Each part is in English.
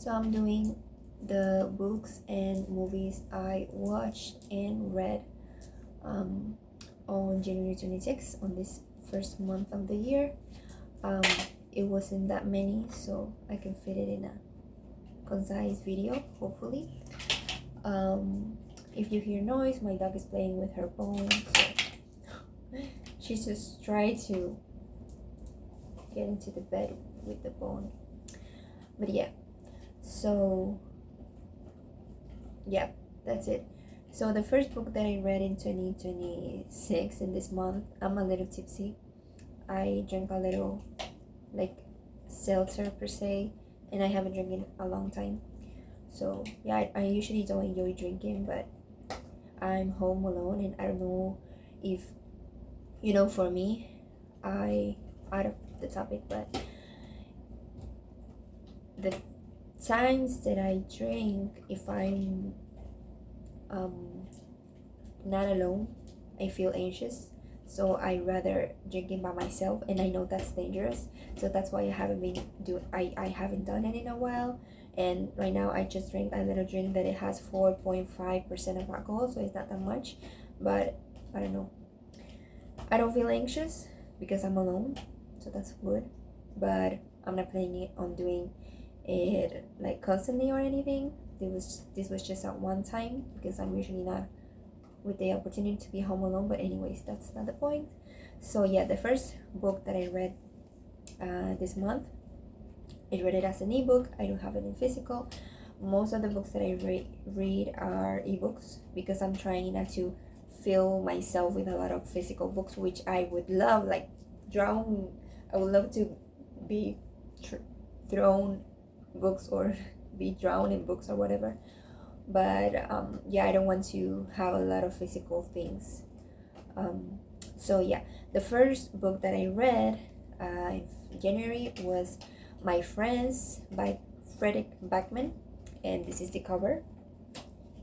So I'm doing the books and movies I watched and read um, on January 26th, on this first month of the year. Um, it wasn't that many, so I can fit it in a concise video, hopefully. If you hear noise, my dog is playing with her bone, so she's just trying to get into the bed with the bone. But yeah, so yeah, that's it. So the first book that I read in 2026, in this month, I'm a little tipsy. I drank a little, like, seltzer per se, and I haven't drank in a long time. So yeah, I usually don't enjoy drinking, but I'm home alone, and I don't know if, for me, out of the topic, but the times that I drink, if I'm not alone, I feel anxious. So I rather drinking by myself, and I know that's dangerous. So that's why I haven't done it in a while. And right now I just drank a little drink that it has 4.5% of alcohol, so it's not that much. But I don't know. I don't feel anxious because I'm alone, so that's good. But I'm not planning on doing it like constantly or anything. This was just at one time because I'm usually not with the opportunity to be home alone. But anyways, that's not the point. So yeah, the first book that I read this month, I read it as an ebook. I don't have it in physical. Most of the books that I read are ebooks because I'm trying not to fill myself with a lot of physical books, which I would love, like drown. I would love to be thrown books or be drowned in books or whatever. But yeah, I don't want to have a lot of physical things. So yeah, the first book that I read in January was My Friends by Fredrik Backman, and this is the cover.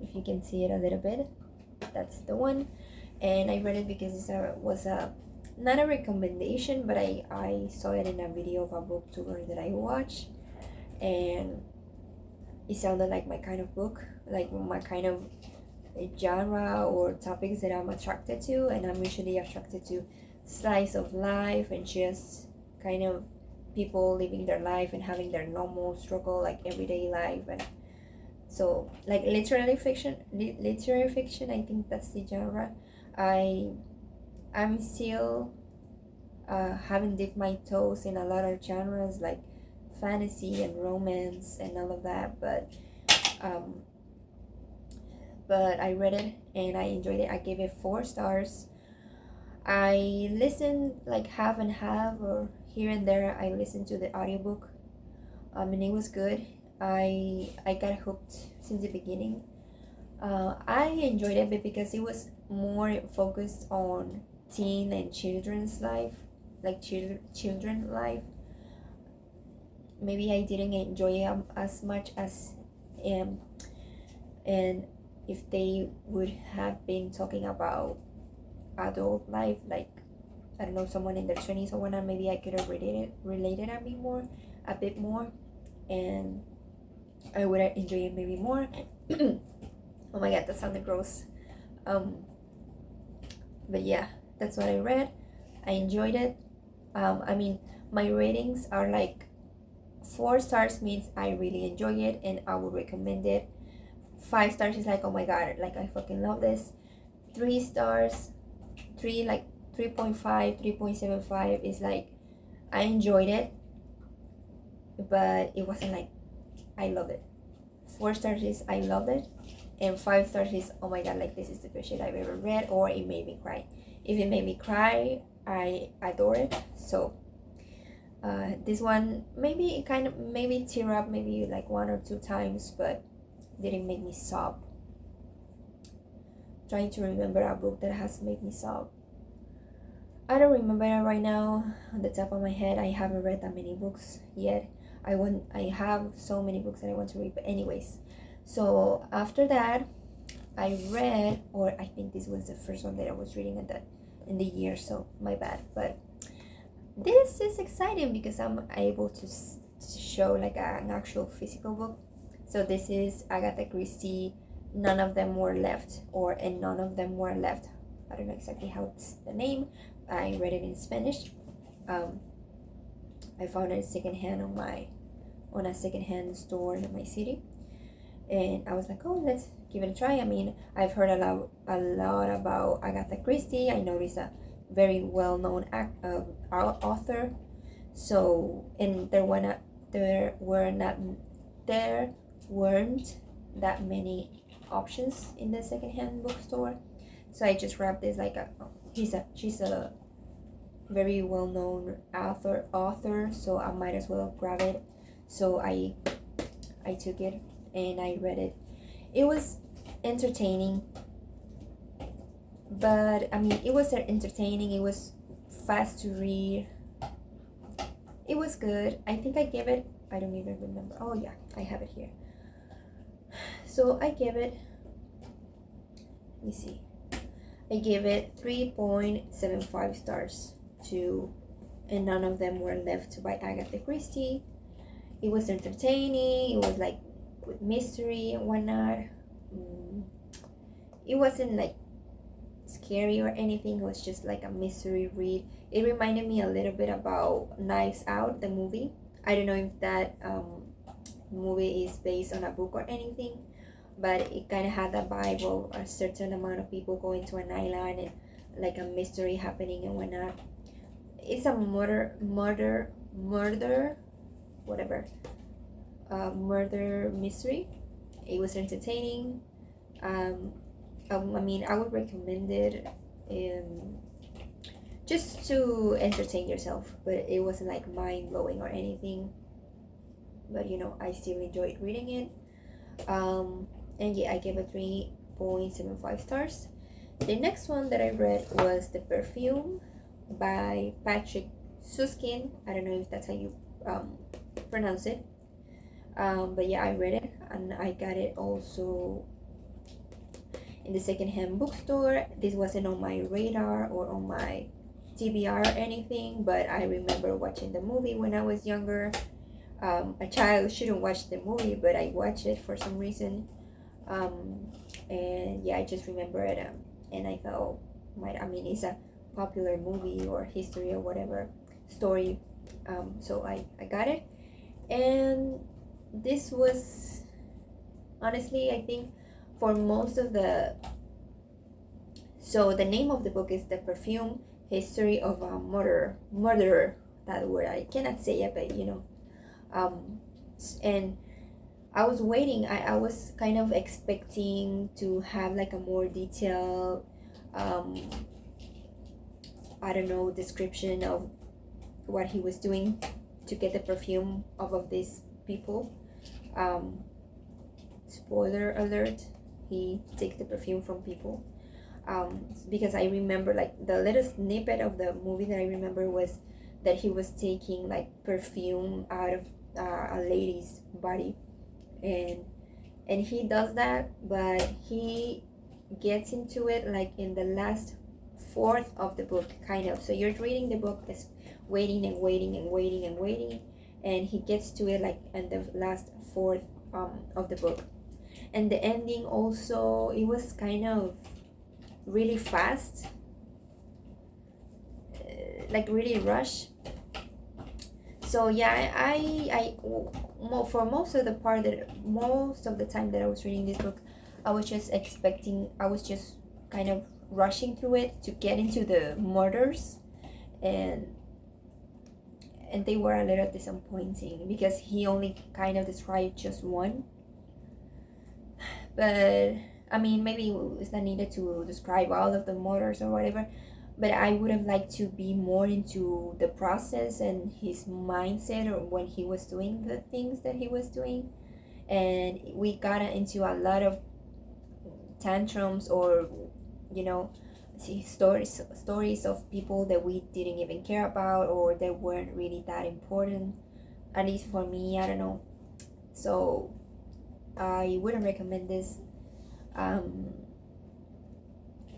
If you can see it a little bit, that's the one. And I read it because it was not a recommendation, but I saw it in a video of a booktuber that I watched, and it sounded like my kind of book, like my kind of genre or topics that I'm attracted to. And I'm usually attracted to slice of life and just kind of people living their life and having their normal struggle, like everyday life. And so, like, literary fiction, I think that's the genre. I'm still haven't dipped my toes in a lot of genres like fantasy and romance and all of that, but I read it and I enjoyed it. I gave it 4 stars. I listened like half and half, or here and there I listened to the audiobook, and it was good. I got hooked since the beginning. I enjoyed it because it was more focused on teen and children's life, like children life. Maybe I didn't enjoy it as much as and if they would have been talking about adult life, like, I don't know, someone in their 20s or whatnot, maybe I could have related a bit more, and I would have enjoyed it maybe more. Oh my god, that sounded gross. But yeah, that's what I read. I enjoyed it. I mean, my ratings are like 4 stars means I really enjoy it and I would recommend it. 5 stars is like, oh my god, like I fucking love this. 3 stars, 3.5, 3.75 is like I enjoyed it, but it wasn't like I love it. 4 stars is I love it, and 5 stars is, oh my god, like this is the best shit I've ever read, or it made me cry. If it made me cry, I adore it. So this one maybe tear up maybe like 1 or 2 times, but didn't make me sob. Trying to remember a book that has made me sob. I don't remember it right now on the top of my head. I haven't read that many books yet. I have so many books that I want to read, but anyways. So after that, I read, or I think this was the first one that I was reading in the year, so my bad. But this is exciting because I'm able show like an actual physical book. So this is Agatha Christie, None of Them Were Left, or And None of Them Were Left. I don't know exactly how it's the name. I read it in Spanish. I found it secondhand on a secondhand store in my city, and I was like, oh, let's give it a try. I mean, I've heard a lot about Agatha Christie. I know he's a very well known author. So, and there weren't that many options in the secondhand bookstore. So I just grabbed this like she's a very well known author, so I might as well grab it. So I took it and I read it. It was entertaining, but I mean, it was entertaining. It was fast to read. It was good. I think I gave it, I don't even remember. Oh yeah, I have it here. So I gave it, let me see. I gave it 3.75 stars to And None of Them Were Left by Agatha Christie. It was entertaining. It was like with mystery and whatnot. It wasn't like scary or anything. It was just like a mystery read. It reminded me a little bit about Knives Out, the movie. I don't know if that movie is based on a book or anything, but it kind of had the vibe of a certain amount of people going to an island and like a mystery happening and whatnot. It's a murder, whatever, murder mystery. It was entertaining. I mean, I would recommend it just to entertain yourself, but it wasn't like mind blowing or anything. But you know, I still enjoyed reading it. And yeah, I gave it 3.75 stars. The next one that I read was The Perfume by Patrick Susskind. I don't know if that's how you pronounce it. But yeah, I read it and I got it also in the secondhand bookstore. This wasn't on my radar or on my TBR or anything, but I remember watching the movie when I was younger. A child shouldn't watch the movie, but I watched it for some reason. And yeah, I just remember it, and I thought, I mean, it's a popular movie or history or whatever story. So I got it, and this was honestly, I think, for most of the. So the name of the book is The Perfume: History of a Murderer. That word I cannot say it, but you know. And I was waiting. I was kind of expecting to have like a more detailed, I don't know, description of what he was doing to get the perfume off of these people. Spoiler alert, he takes the perfume from people. Because I remember like the little snippet of the movie that I remember was that he was taking like perfume out of a lady's body, and he does that, but he gets into it like in the last fourth of the book, kind of. So you're reading the book, is waiting and waiting and waiting and waiting, and he gets to it like in the last fourth of the book. And the ending also, it was kind of really fast, like really rushed. So yeah, for most of the time that I was reading this book, I was just kind of rushing through it to get into the murders, and they were a little disappointing because he only kind of described just one. But I mean, maybe it's not needed to describe all of the murders or whatever, but I would have liked to be more into the process and his mindset or when he was doing the things that he was doing. And we got into a lot of tantrums, or you know, stories of people that we didn't even care about or that weren't really that important, at least for me. I don't know. So I wouldn't recommend this.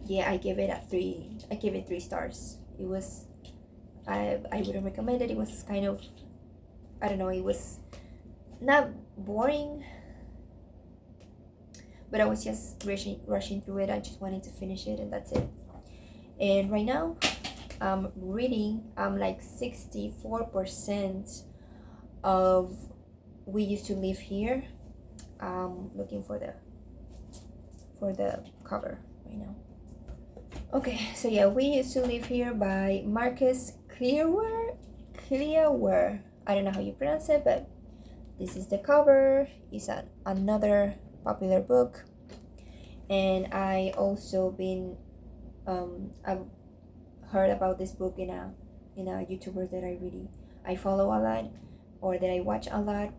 Yeah, I give it 3 stars. It was, I wouldn't recommend it. It was kind of I don't know, it was not boring, but I was just rushing through it. I just wanted to finish it, and that's it. And right now, I'm reading. I'm like 64% of We Used to Live Here. I'm looking for the cover right now. Okay, so yeah, We Used to Live Here by Marcus Clearware. I don't know how you pronounce it, but this is the cover. It's another popular book, and I also been I've heard about this book in a YouTuber that I follow a lot, or that I watch a lot,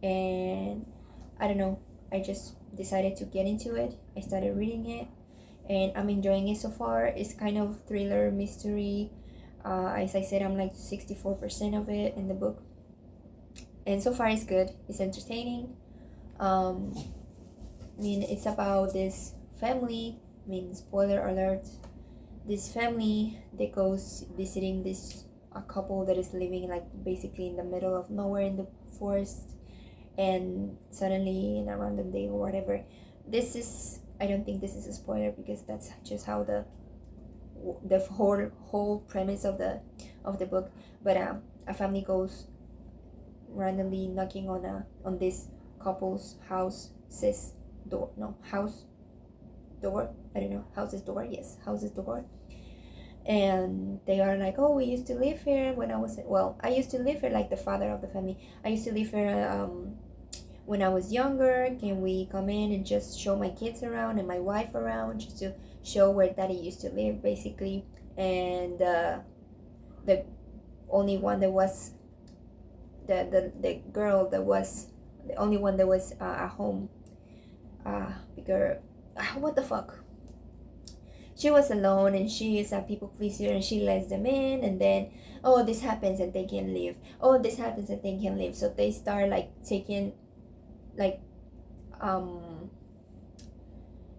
and I don't know, I just decided to get into it. I started reading it, and I'm enjoying it so far. It's kind of thriller mystery. As I said, I'm like 64% of it in the book, and so far it's good. It's entertaining. I mean, it's about this family. I mean, spoiler alert. This family that goes visiting this a couple that is living like basically in the middle of nowhere in the forest, and suddenly in a random day or whatever. This is, I don't think this is a spoiler, because that's just how the whole premise of the book. But a family goes randomly knocking on this couple's house's door. No, house door. I don't know, house's door. Yes, house's door. And they are like, oh, we used to live here when I used to live here, like the father of the family. I used to live here when I was younger. Can we come in and just show my kids around and my wife around, just to show where daddy used to live, basically. And the only one that was the girl that was the only one that was at home, because what the fuck, she was alone, and she is a people pleaser, and she lets them in, and then, oh, this happens and they can leave, oh, this happens and they can leave. So they start like taking, like,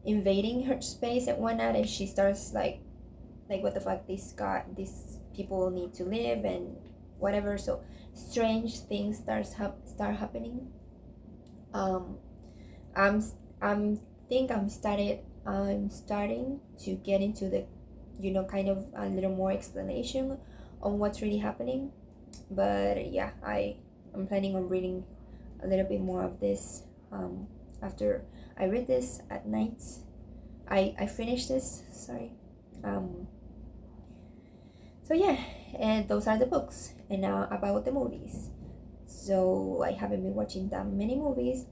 invading her space and whatnot, and she starts like what the fuck, these people need to live and whatever. So strange things start happening. I'm think I'm starting to get into the, kind of a little more explanation on what's really happening. But yeah, I'm planning on reading a little bit more of this after I read this at night. I finished this, sorry. So yeah, and those are the books. And now about the movies. So I haven't been watching that many movies.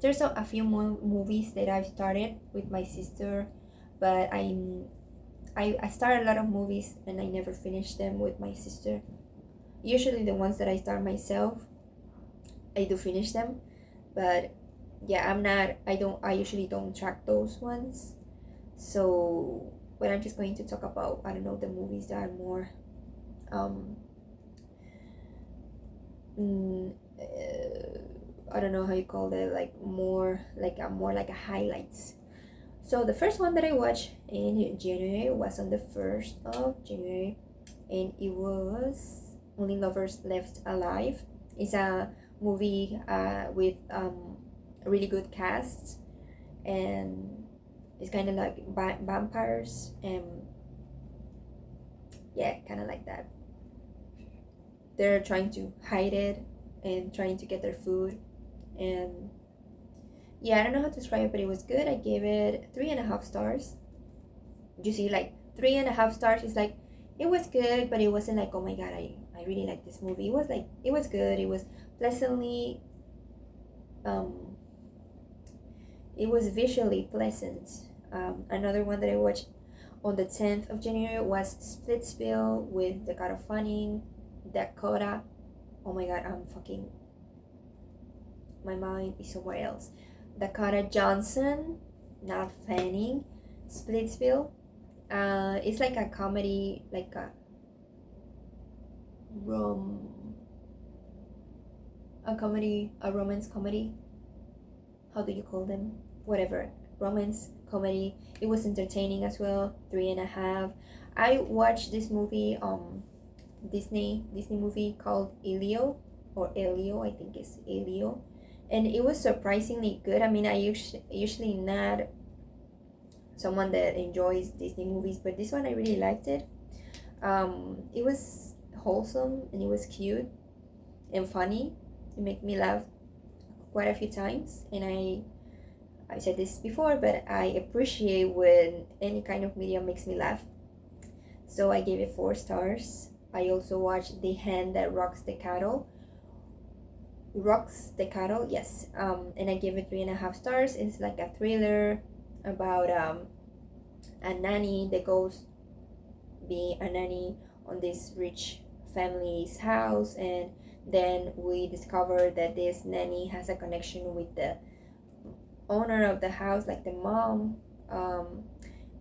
There's a few more movies that I've started with my sister, but I start a lot of movies and I never finish them with my sister. Usually the ones that I start myself, I do finish them, but yeah, I usually don't track those ones. So, but I'm just going to talk about, I don't know, the movies that are more mm, I don't know how you call it, like more like a highlights. So the first one that I watched in January was on the 1st of January, and it was Only Lovers Left Alive. It's a movie with a really good cast, and it's kind of like vampires, and yeah, kind of like that. They're trying to hide it and trying to get their food, and yeah, I don't know how to describe it, but it was good. I gave it 3.5 stars. You see, like 3.5 stars is like, it was good, but it wasn't like, oh my god, I really like this movie. It was like, it was good. It was pleasantly, it was visually pleasant. Another one that I watched on the 10th of January was Splitsville with Dakota Fanning, Dakota. Oh my god, my mind is somewhere else. Dakota Johnson, not Fanning. Splitsville. It's like a comedy, like a romance comedy. How do you call them? Whatever, romance comedy. It was entertaining as well. 3.5. I watched this movie Disney movie called Elio, I think it's Elio, and it was surprisingly good. I mean, I usually not someone that enjoys Disney movies, but this one I really liked it. It was wholesome and it was cute and funny. It made me laugh quite a few times, and I said this before, but I appreciate when any kind of media makes me laugh. So I gave it 4 stars. I also watched The Hand That Rocks the Cattle. Rocks the Cattle, yes. And I gave it 3.5 stars. It's like a thriller about a nanny that goes be a nanny on this rich family's house, and then we discover that this nanny has a connection with the owner of the house, like the mom,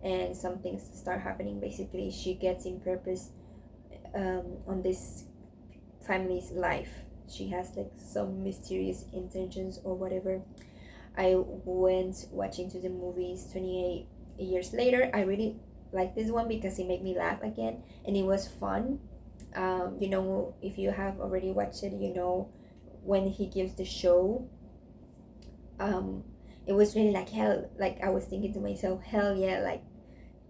and some things start happening. Basically, she gets in purpose on this family's life. She has like some mysterious intentions or whatever. I went watching to the movies 28 years later. I really like this one because it made me laugh again and it was fun. If you have already watched it, when he gives the show, it was really like hell. Like I was thinking to myself, hell yeah, like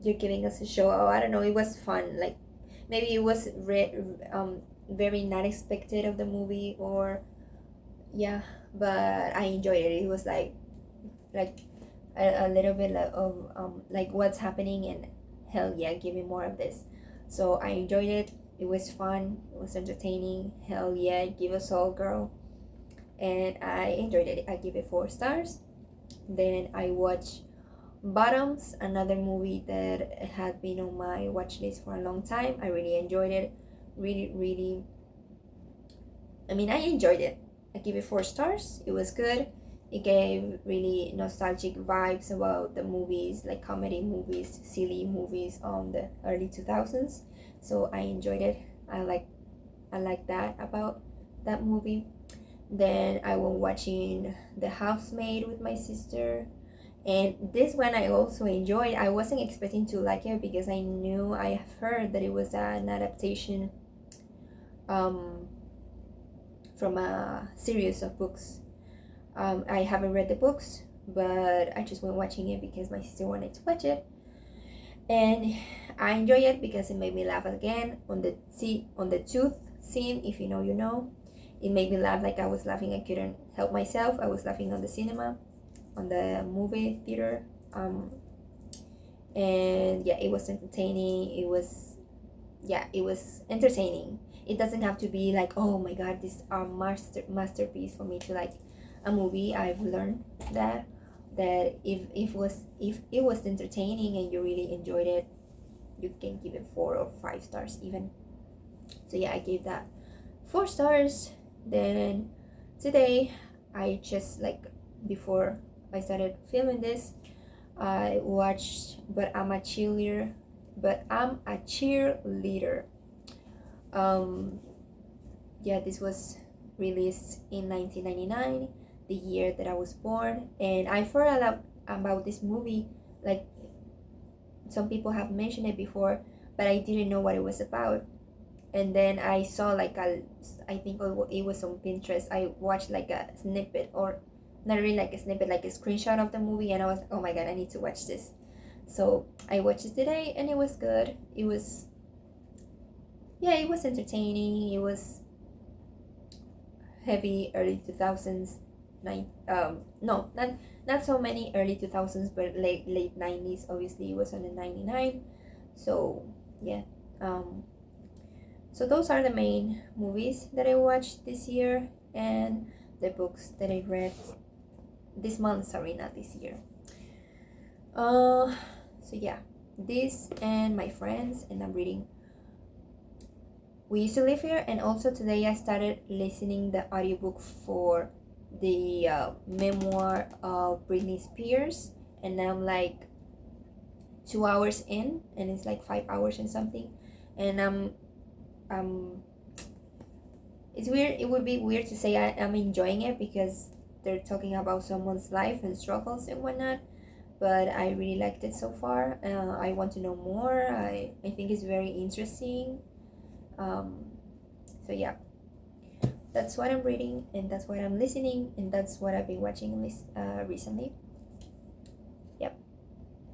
you're giving us a show. Oh, I don't know, it was fun. Like maybe it was very not expected of the movie, or yeah, but I enjoyed it. It was like a little bit of like what's happening, and hell yeah, give me more of this. So I enjoyed it. It was fun, it was entertaining. Hell yeah, give us all, girl. And I enjoyed it. I give it 4 stars. Then I watched Bottoms, another movie that had been on my watch list for a long time. I really enjoyed it. Really, really, I mean, I enjoyed it. I give it 4 stars. It was good. It gave really nostalgic vibes about the movies, like comedy movies, silly movies on the early 2000s. So I enjoyed it. I like that about that movie. Then I went watching The Housemaid with my sister. And this one I also enjoyed. I wasn't expecting to like it because I have heard that it was an adaptation from a series of books. I haven't read the books, but I just went watching it because my sister wanted to watch it, and I enjoy it because it made me laugh again on the tooth scene. If you know, you know. It made me laugh like I was laughing. I couldn't help myself. I was laughing on the cinema, on the movie theater, and yeah, it was entertaining. It was entertaining. It doesn't have to be like, oh my god, this masterpiece for me to like a movie. I've learned that if it was entertaining and you really enjoyed it, you can give it 4 or 5 stars even. So yeah, I gave that 4 stars. Then today I just like before I started filming this, I watched But I'm a Cheerleader. um yeah, this was released in 1999, the year that I was born, and I've heard a lot about this movie. Like some people have mentioned it before, but I didn't know what it was about. And then I saw I think it was on Pinterest. I watched like a snippet, or not really like a snippet, like a screenshot of the movie, and I was, oh my god, I need to watch this. So I watched it today, and it was good. It was, yeah, it was entertaining. It was heavy early 2000s. No, not so many early 2000s, but late 90s. Obviously, it was on the 99. So yeah. So those are the main movies that I watched this year, and the books that I read this month. Sorry, not this year. So yeah, this and my friends, and I'm reading We Used to Live Here, and also today I started listening the audiobook for the memoir of Britney Spears, and now I'm like 2 hours in, and it's like 5 hours and something, and it's weird. It would be weird to say I'm enjoying it because they're talking about someone's life and struggles and whatnot, but I really liked it so far. I want to know more. I think it's very interesting. So yeah, that's what I'm reading, and that's what I'm listening, and that's what I've been watching recently.